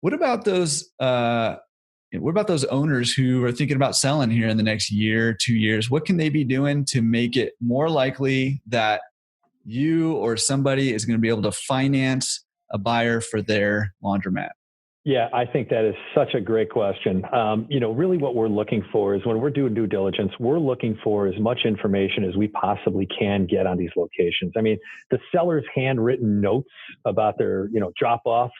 What about those? What about those owners who are thinking about selling here in the next year, 2 years? What can they be doing to make it more likely that you or somebody is going to be able to finance a buyer for their laundromat? Yeah, I think that is such a great question. Really what we're looking for is when we're doing due diligence, we're looking for as much information as we possibly can get on these locations. I mean, the seller's handwritten notes about their, drop offs,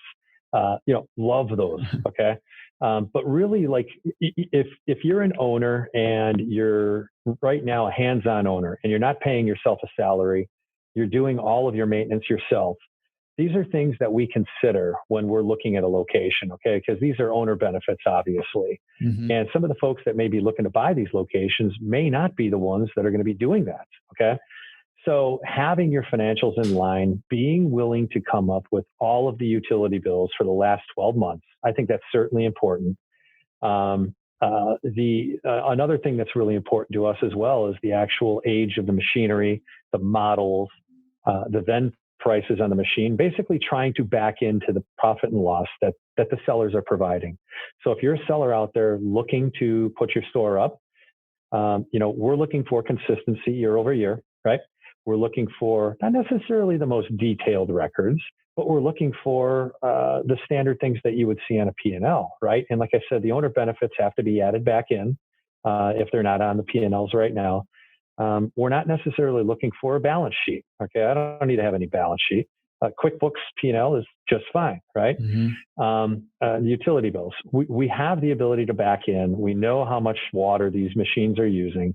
love those. Okay. But really, like, if you're an owner and you're right now a hands-on owner and you're not paying yourself a salary, you're doing all of your maintenance yourself. These are things that we consider when we're looking at a location, okay? Because these are owner benefits, obviously. Hmm. And some of the folks that may be looking to buy these locations may not be the ones that are going to be doing that, okay? So having your financials in line, being willing to come up with all of the utility bills for the last 12 months, I think that's certainly important. Another thing that's really important to us as well is the actual age of the machinery, the models, the then prices on the machine, basically trying to back into the profit and loss that the sellers are providing. So if you're a seller out there looking to put your store up, we're looking for consistency year over year, right? We're looking for not necessarily the most detailed records, but we're looking for the standard things that you would see on a P&L, right? And like I said, the owner benefits have to be added back in if they're not on the P&Ls right now. We're not necessarily looking for a balance sheet. Okay, I don't need to have any balance sheet. QuickBooks P&L is just fine, right? Hmm. The utility bills. We have the ability to back in. We know how much water these machines are using.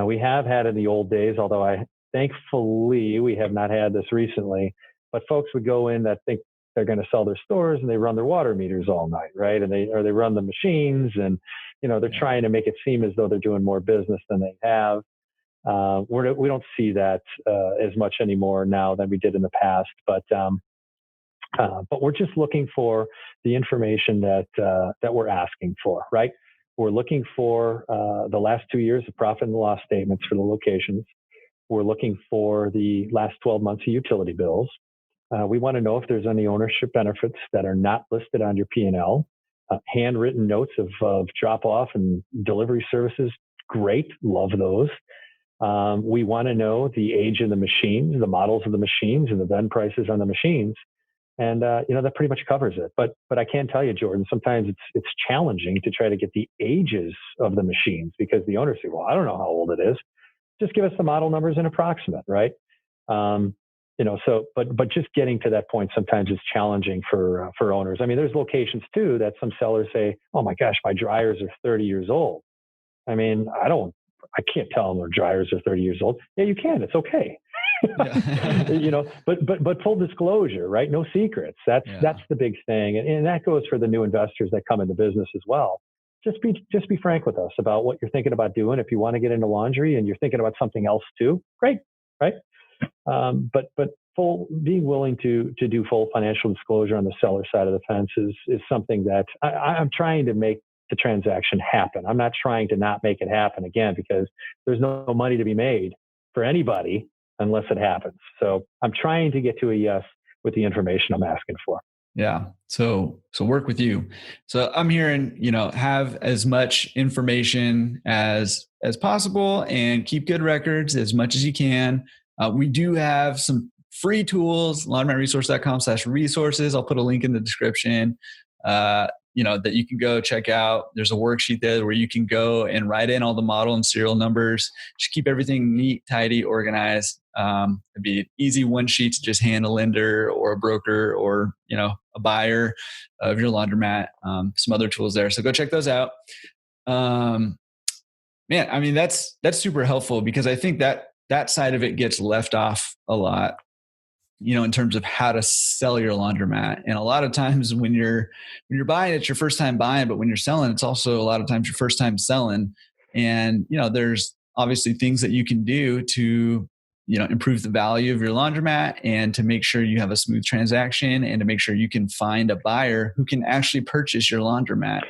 We have had in the old days, although thankfully we have not had this recently, but folks would go in that think they're going to sell their stores and they run their water meters all night, right? And they run the machines and, they're trying to make it seem as though they're doing more business than they have. We don't see that as much anymore now than we did in the past, but we're just looking for the information that we're asking for, right? We're looking for the last 2 years of profit and loss statements for the locations. We're looking for the last 12 months of utility bills. We want to know if there's any ownership benefits that are not listed on your P&L. Handwritten notes of drop-off and delivery services, great, love those. We want to know the age of the machines, the models of the machines, and the then prices on the machines. And that pretty much covers it. But I can tell you, Jordan, sometimes it's challenging to try to get the ages of the machines because the owners say, well, I don't know how old it is. Just give us the model numbers and approximate, right? But just getting to that point sometimes is challenging for owners. I mean, there's locations too that some sellers say, oh my gosh, my dryers are 30 years old. I mean, I can't tell them their dryers are 30 years old. Yeah, you can. It's okay. Yeah. But full disclosure, right? No secrets. That's the big thing, and that goes for the new investors that come into business as well. Just be frank with us about what you're thinking about doing. If you want to get into laundry and you're thinking about something else too, great, right? But being willing to do full financial disclosure on the seller side of the fence is something that I'm trying to make the transaction happen. I'm not trying to not make it happen again because there's no money to be made for anybody unless it happens. So I'm trying to get to a yes with the information I'm asking for. Yeah. So work with you. So I'm hearing, have as much information as possible and keep good records as much as you can. We do have some free tools, laundromatresource.com/resources. I'll put a link in the description, that you can go check out. There's a worksheet there where you can go and write in all the model and serial numbers. Just keep everything neat, tidy, organized. It'd be an easy one sheet to just hand a lender or a broker or, a buyer of your laundromat. Some other tools there. So go check those out. Man, I mean, that's super helpful because I think that side of it gets left off a lot, in terms of how to sell your laundromat. And a lot of times when you're buying, it's your first time buying, but when you're selling, it's also a lot of times your first time selling. And, there's obviously things that you can do to, improve the value of your laundromat and to make sure you have a smooth transaction and to make sure you can find a buyer who can actually purchase your laundromat.